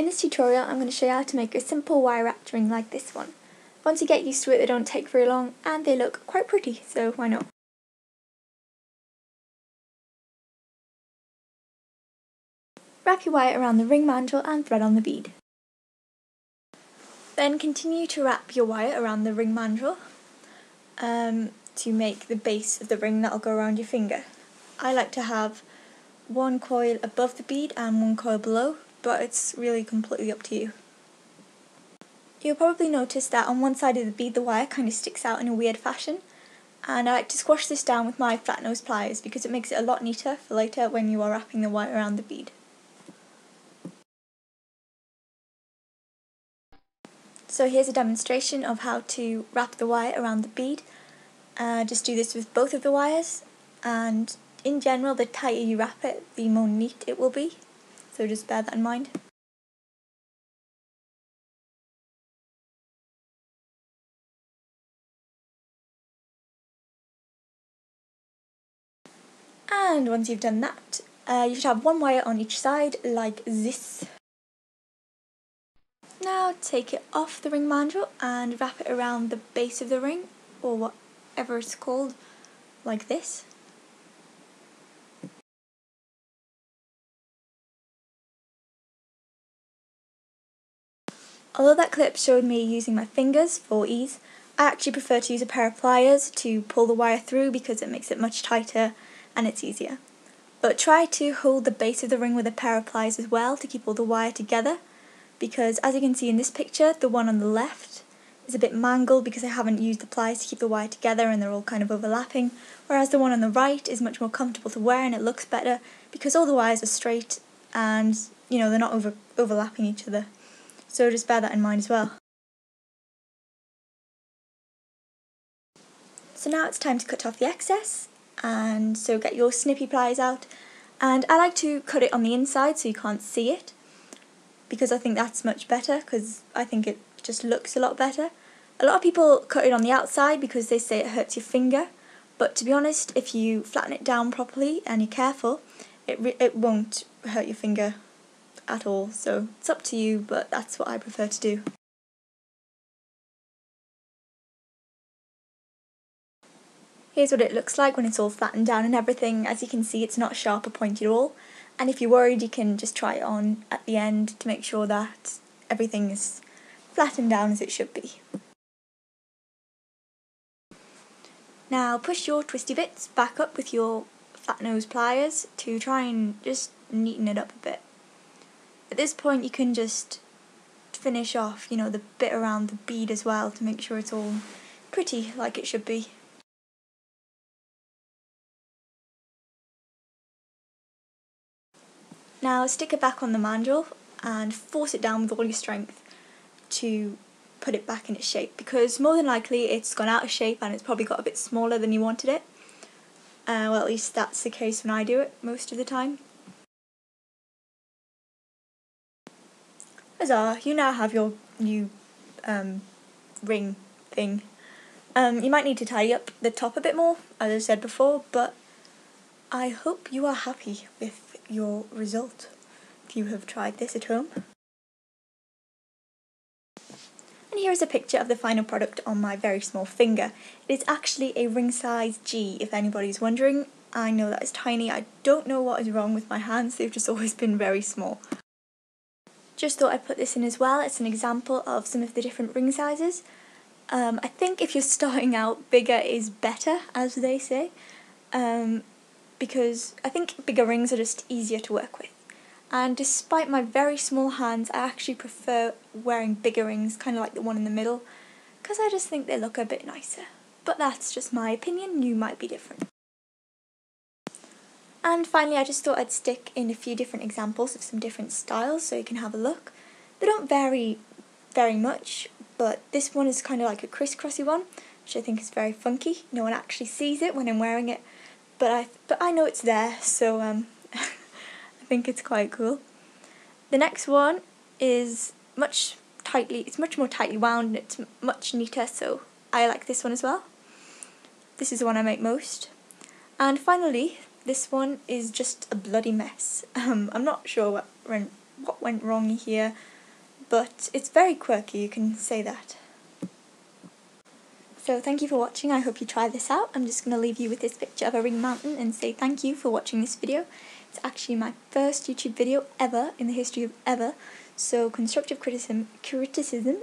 In this tutorial I'm going to show you how to make a simple wire wrapped ring like this one. Once you get used to it, they don't take very long and they look quite pretty, so why not? Wrap your wire around the ring mandrel and thread on the bead. Then continue to wrap your wire around the ring mandrel to make the base of the ring that will go around your finger. I like to have one coil above the bead and one coil below, but it's really completely up to you. You'll probably notice that on one side of the bead the wire kind of sticks out in a weird fashion, and I like to squash this down with my flat nose pliers because it makes it a lot neater for later when you are wrapping the wire around the bead. So here's a demonstration of how to wrap the wire around the bead. Just do this with both of the wires, and in general the tighter you wrap it, the more neat it will be, so just bear that in mind. And once you've done that, you should have one wire on each side like this. Now take it off the ring mandrel and wrap it around the base of the ring, or whatever it's called, like this. Although that clip showed me using my fingers for ease, I actually prefer to use a pair of pliers to pull the wire through because it makes it much tighter and it's easier. But try to hold the base of the ring with a pair of pliers as well to keep all the wire together, because as you can see in this picture, the one on the left is a bit mangled because I haven't used the pliers to keep the wire together and they're all kind of overlapping, whereas the one on the right is much more comfortable to wear and it looks better because all the wires are straight and they're not overlapping each other. So just bear that in mind as well. So now it's time to cut off the excess, and so get your snippy pliers out, and I like to cut it on the inside so you can't see it, because I think that's much better, because I think it just looks a lot better. A lot of people cut it on the outside because they say it hurts your finger, but to be honest, if you flatten it down properly and you're careful, it won't hurt your finger at all, so it's up to you, but that's what I prefer to do. Here's what it looks like when it's all flattened down and everything. As you can see, it's not sharp or pointy at all, and if you're worried you can just try it on at the end to make sure that everything is flattened down as it should be. Now push your twisty bits back up with your flat nose pliers to try and just neaten it up a bit. At this point you can just finish off, the bit around the bead as well to make sure it's all pretty like it should be. Now stick it back on the mandrel and force it down with all your strength to put it back in its shape, because more than likely it's gone out of shape and it's probably got a bit smaller than you wanted it. Well, at least that's the case when I do it most of the time. Huzzah, you now have your new ring thing. You might need to tidy up the top a bit more, as I said before, but I hope you are happy with your result if you have tried this at home. And here is a picture of the final product on my very small finger. It is actually a ring size G, if anybody's wondering. I know that is tiny. I don't know what is wrong with my hands, they've just always been very small. Just thought I'd put this in as well. It's an example of some of the different ring sizes. I think if you're starting out, bigger is better, as they say, because I think bigger rings are just easier to work with. And despite my very small hands, I actually prefer wearing bigger rings, kind of like the one in the middle, because I just think they look a bit nicer. But that's just my opinion, you might be different. And finally, I just thought I'd stick in a few different examples of some different styles so you can have a look. They don't vary very much, but this one is kind of like a crisscrossy one, which I think is very funky. No one actually sees it when I'm wearing it, but I know it's there, so I think it's quite cool. The next one is much more tightly wound and it's much neater, so I like this one as well. This is the one I make most. And finally, this one is just a bloody mess. I'm not sure what went wrong here, but it's very quirky, you can say that. So thank you for watching, I hope you try this out. I'm just going to leave you with this picture of a ring mountain and say thank you for watching this video. It's actually my first YouTube video ever in the history of ever, so constructive criticism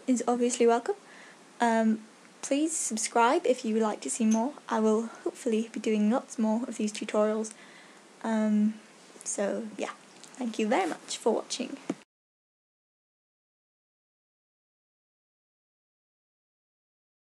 is obviously welcome. Please subscribe if you would like to see more. I will hopefully be doing lots more of these tutorials. So yeah, thank you very much for watching.